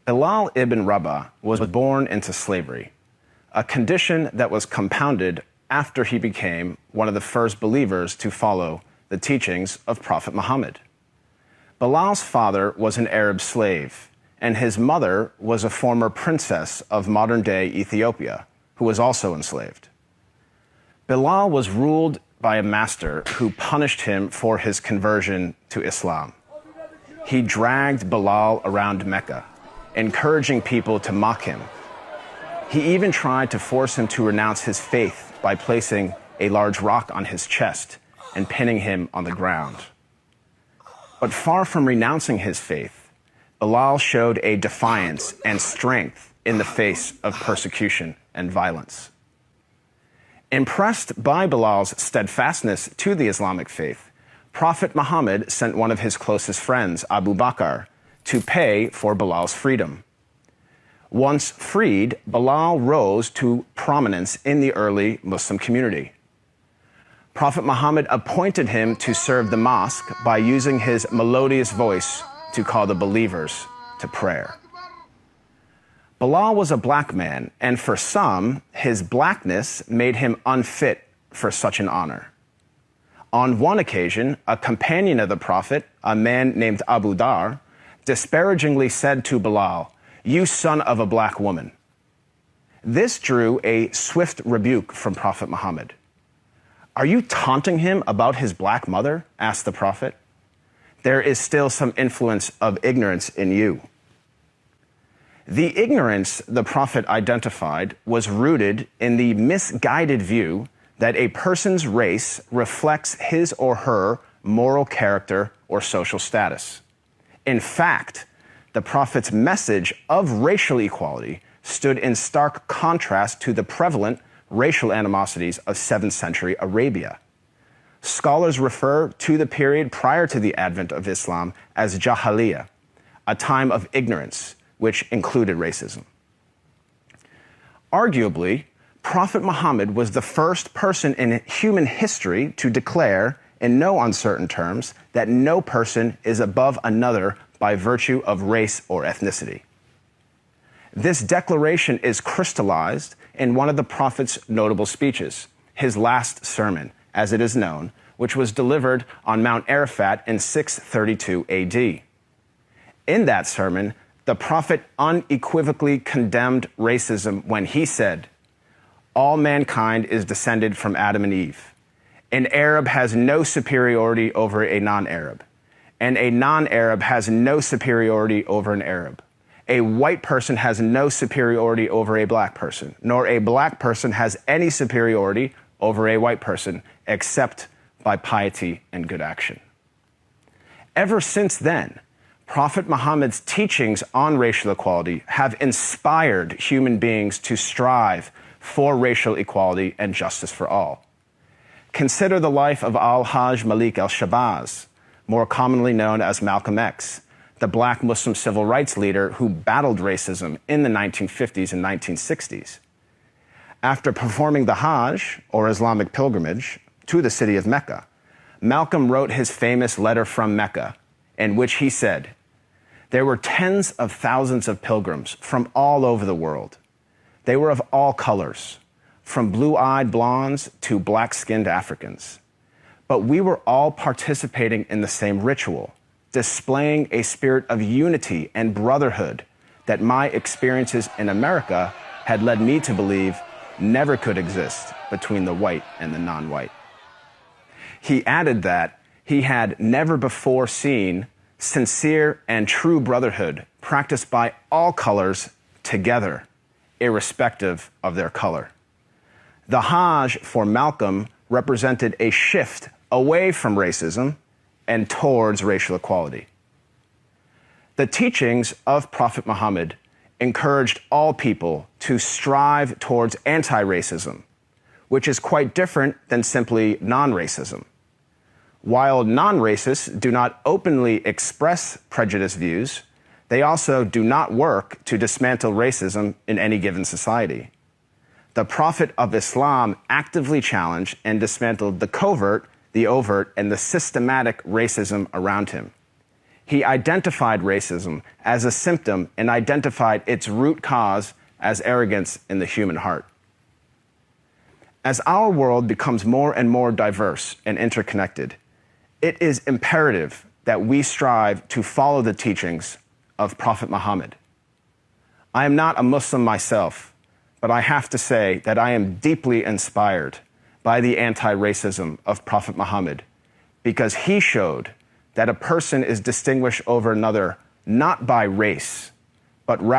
Bilal ibn Rabah was born into slavery, a condition that was compounded after he became one of the first believers to follow the teachings of Prophet Muhammad. Bilal's father was an Arab slave, and his mother was a former princess of modern-day Ethiopia, who was also enslaved. Bilal was ruled by a master who punished him for his conversion to Islam. He dragged Bilal around Mecca, encouraging people to mock him. He even tried to force him to renounce his faith by placing a large rock on his chest and pinning him on the ground. But far from renouncing his faith, Bilal showed a defiance and strength in the face of persecution and violence. Impressed by Bilal's steadfastness to the Islamic faith, Prophet Muhammad sent one of his closest friends, Abu Bakr, to pay for Bilal's freedom. Once freed, Bilal rose to prominence in the early Muslim community. Prophet Muhammad appointed him to serve the mosque by using his melodious voice to call the believers to prayer. Bilal was a black man, and for some, his blackness made him unfit for such an honor. On one occasion, a companion of the Prophet, a man named Abu Dar, disparagingly said to Bilal, "You son of a black woman." This drew a swift rebuke from Prophet Muhammad. "Are you taunting him about his black mother?" asked the Prophet. "There is still some influence of ignorance in you." The ignorance the Prophet identified was rooted in the misguided view that a person's race reflects his or her moral character or social status. In fact, the Prophet's message of racial equality stood in stark contrast to the prevalent racial animosities of 7th century Arabia. Scholars refer to the period prior to the advent of Islam as Jahiliyyah, a time of ignorance, which included racism. Arguably, Prophet Muhammad was the first person in human history to declare, in no uncertain terms, that no person is above another by virtue of race or ethnicity. This declaration is crystallized in one of the Prophet's notable speeches, his last sermon, as it is known, which was delivered on Mount Arafat in 632 AD. In that sermon, the Prophet unequivocally condemned racism when he said, "All mankind is descended from Adam and Eve. An Arab has no superiority over a non-Arab, and a non-Arab has no superiority over an Arab. A white person has no superiority over a black person, nor a black person has any superiority over a white person, except by piety and good action." Ever since then, Prophet Muhammad's teachings on racial equality have inspired human beings to strive for racial equality and justice for all. Consider the life of Al-Hajj Malik al-Shabazz, more commonly known as Malcolm X, the black Muslim civil rights leader who battled racism in the 1950s and 1960s. After performing the Hajj, or Islamic pilgrimage, to the city of Mecca, Malcolm wrote his famous letter from Mecca, in which he said, "There were tens of thousands of pilgrims from all over the world. They were of all colors, from blue-eyed blondes to black-skinned Africans. But we were all participating in the same ritual, displaying a spirit of unity and brotherhood that my experiences in America had led me to believe never could exist between the white and the non-white." He added that he had never before seen sincere and true brotherhood practiced by all colors together, irrespective of their color. The Hajj for Malcolm represented a shift away from racism and towards racial equality. The teachings of Prophet Muhammad encouraged all people to strive towards anti-racism, which is quite different than simply non-racism. While non-racists do not openly express prejudiced views, they also do not work to dismantle racism in any given society. The Prophet of Islam actively challenged and dismantled the covert, the overt, and the systematic racism around him. He identified racism as a symptom and identified its root cause as arrogance in the human heart. As our world becomes more and more diverse and interconnected, it is imperative that we strive to follow the teachings of Prophet Muhammad. I am not a Muslim myself, but I have to say that I am deeply inspired by the anti-racism of Prophet Muhammad, because he showed that a person is distinguished over another not by race, but rather